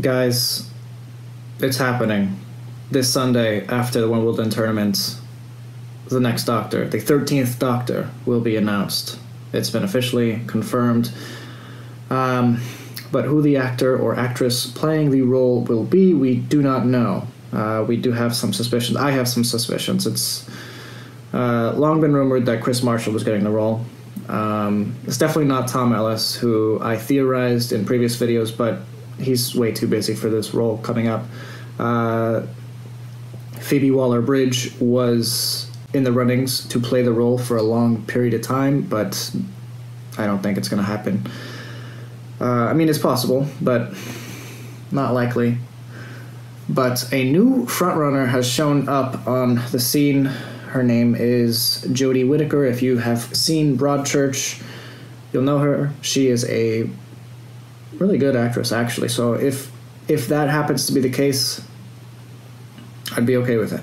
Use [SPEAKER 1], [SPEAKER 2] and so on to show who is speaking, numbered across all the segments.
[SPEAKER 1] Guys, it's happening. This Sunday, after the Wimbledon tournament, the next Doctor, the 13th Doctor, will be announced. It's been officially confirmed. But who the actor or actress playing the role will be, we do not know. We do have some suspicions. I have some suspicions. It's long been rumored that Chris Marshall was getting the role. It's definitely not Tom Ellis, who I theorized in previous videos, but he's way too busy for this role coming up. Phoebe Waller-Bridge was in the runnings to play the role for a long period of time, but I don't think it's going to happen. I mean, it's possible, but not likely. But a new frontrunner has shown up on the scene. Her name is Jodie Whittaker. If you have seen Broadchurch, you'll know her. She is a really good actress, actually. So if that happens to be the case, I'd be okay with it.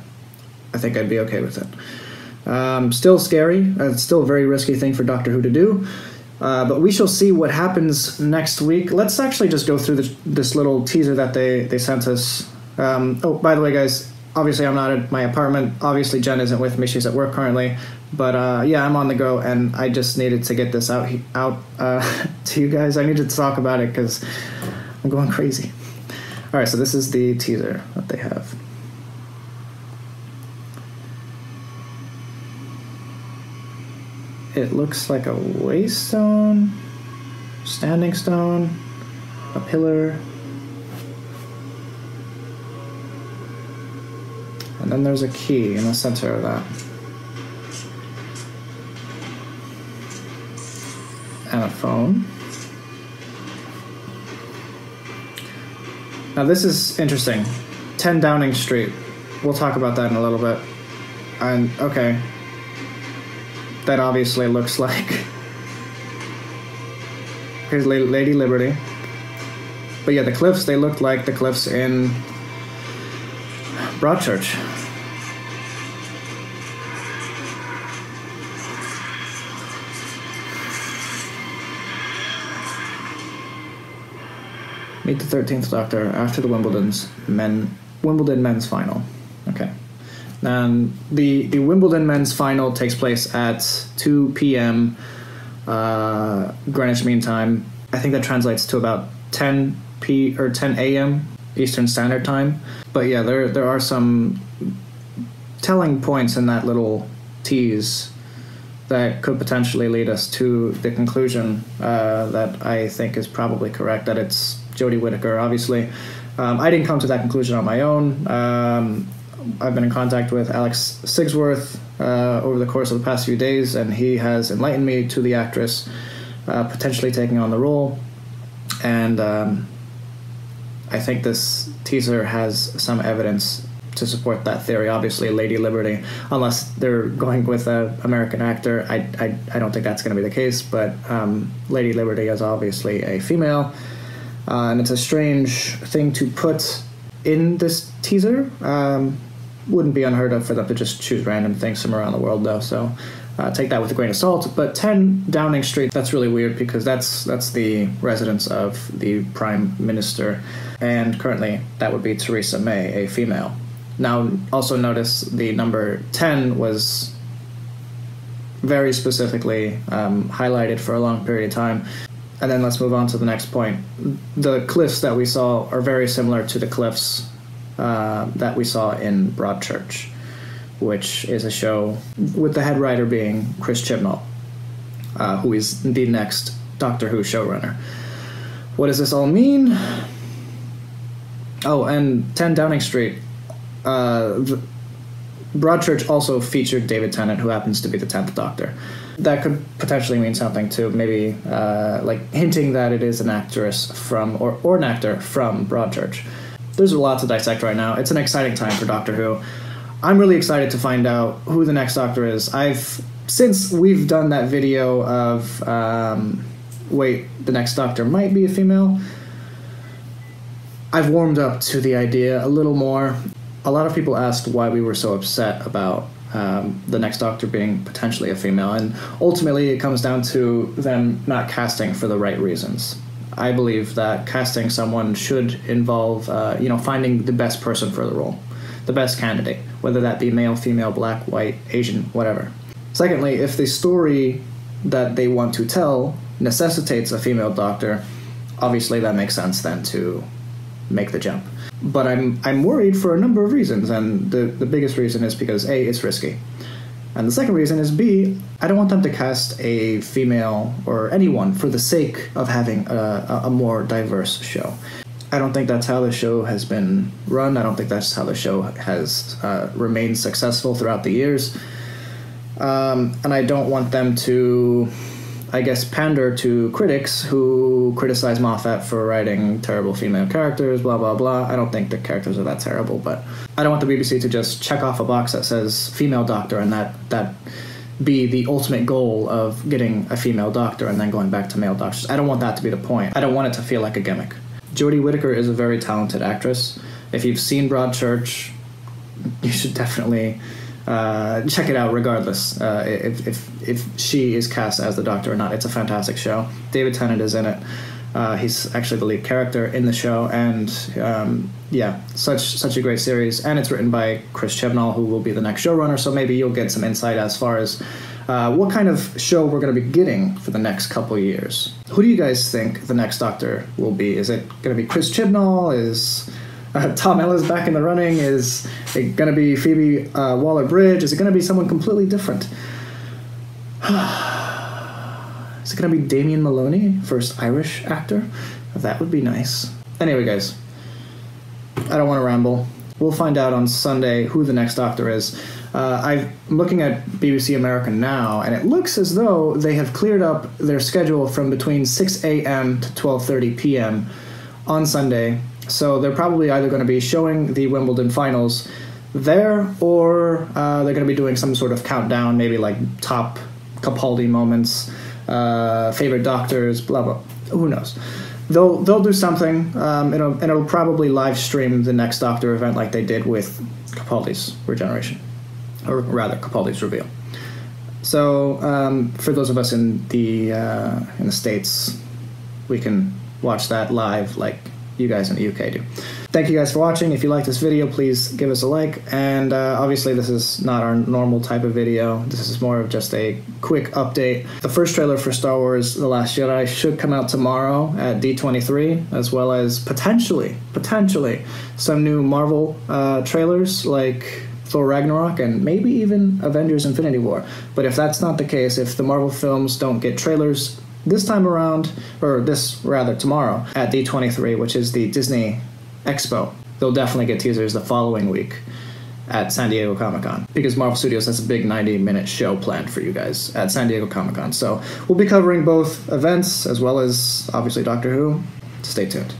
[SPEAKER 1] I think I'd be okay with it. Still scary. It's still a very risky thing for Doctor Who to do. But we shall see what happens next week. Let's actually just go through this little teaser that they sent us. Oh, by the way, guys, obviously I'm not at my apartment. Obviously Jen isn't with me. She's at work currently. But yeah, I'm on the go, and I just needed to get this out to you guys. I needed to talk about it because I'm going crazy. All right, so this is the teaser that they have. It looks like a waystone, standing stone, a pillar, and then there's a key in the center of that. And a phone. Now this is interesting. 10 Downing Street. We'll talk about that in a little bit. And okay. That obviously looks like... Here's Lady Liberty. But yeah, the cliffs, they looked like the cliffs in Broadchurch. Meet the 13th Doctor after the Wimbledon men's final. Okay. And the Wimbledon men's final takes place at 2 p.m. Greenwich Mean Time. I think that translates to about 10 a.m. Eastern Standard Time. But yeah, there are some telling points in that little tease that could potentially lead us to the conclusion that I think is probably correct, that it's Jodie Whittaker. Obviously, I didn't come to that conclusion on my own. I've been in contact with Alex Sigsworth over the course of the past few days, and he has enlightened me to the actress potentially taking on the role. And I think this teaser has some evidence to support that theory. Obviously, Lady Liberty, unless they're going with an American actor, I don't think that's going to be the case. But Lady Liberty is obviously a female, and it's a strange thing to put in this teaser. Wouldn't be unheard of for them to just choose random things from around the world, though, so take that with a grain of salt. But 10 Downing Street, that's really weird, because that's the residence of the Prime Minister, and currently that would be Theresa May, a female. Now, also notice the number 10 was very specifically highlighted for a long period of time. And then let's move on to the next point. The cliffs that we saw are very similar to the cliffs that we saw in Broadchurch, which is a show with the head writer being Chris Chibnall, who is the next Doctor Who showrunner. What does this all mean? Oh, and 10 Downing Street. Broadchurch also featured David Tennant, who happens to be the 10th Doctor. That could potentially mean something too, maybe like hinting that it is an actress from, or an actor from Broadchurch. There's a lot to dissect right now. It's an exciting time for Doctor Who. I'm really excited to find out who the next Doctor is. Since we've done that video of, wait, the next Doctor might be a female, I've warmed up to the idea a little more. A lot of people asked why we were so upset about the next Doctor being potentially a female, and ultimately it comes down to them not casting for the right reasons. I believe that casting someone should involve, finding the best person for the role, the best candidate, whether that be male, female, black, white, Asian, whatever. Secondly, if the story that they want to tell necessitates a female doctor, obviously that makes sense then to make the jump. But I'm worried for a number of reasons, and the biggest reason is because A, it's risky. And the second reason is B, I don't want them to cast a female or anyone for the sake of having a more diverse show. I don't think that's how the show has been run. I don't think that's how the show has remained successful throughout the years. And I don't want them to, I guess, pander to critics who criticize Moffat for writing terrible female characters, blah, blah, blah. I don't think the characters are that terrible, but I don't want the BBC to just check off a box that says female doctor and that be the ultimate goal of getting a female doctor and then going back to male doctors. I don't want that to be the point. I don't want it to feel like a gimmick. Jodie Whittaker is a very talented actress. If you've seen Broadchurch, you should definitely check it out regardless, if she is cast as the Doctor or not. It's a fantastic show. David Tennant is in it. He's actually the lead character in the show, and such a great series. And it's written by Chris Chibnall, who will be the next showrunner, so maybe you'll get some insight as far as what kind of show we're going to be getting for the next couple years. Who do you guys think the next Doctor will be? Is it going to be Chris Chibnall? Is Tom Ellis back in the running? Is it going to be Phoebe Waller-Bridge? Is it going to be someone completely different? Is it going to be Damien Maloney, first Irish actor? That would be nice. Anyway, guys, I don't want to ramble. We'll find out on Sunday who the next Doctor is. I'm looking at BBC America now, and it looks as though they have cleared up their schedule from between 6 a.m. to 12:30 p.m. on Sunday. So they're probably either going to be showing the Wimbledon finals there, or they're going to be doing some sort of countdown, maybe like top Capaldi moments, favorite doctors, blah, blah. Who knows? They'll do something, and it'll probably live stream the next Doctor event like they did with Capaldi's Regeneration, or rather Capaldi's Reveal. So for those of us in the States, we can watch that live like you guys in the UK do. Thank you guys for watching. If you like this video, please give us a like. And obviously this is not our normal type of video. This is more of just a quick update. The first trailer for Star Wars The Last Jedi should come out tomorrow at D23, as well as potentially some new Marvel trailers like Thor Ragnarok and maybe even Avengers Infinity War. But if that's not the case, if the Marvel films don't get trailers this time around, or tomorrow at D23, which is the Disney Expo, they'll definitely get teasers the following week at San Diego Comic-Con, because Marvel Studios has a big 90-minute show planned for you guys at San Diego Comic-Con. So we'll be covering both events as well as obviously Doctor Who. Stay tuned.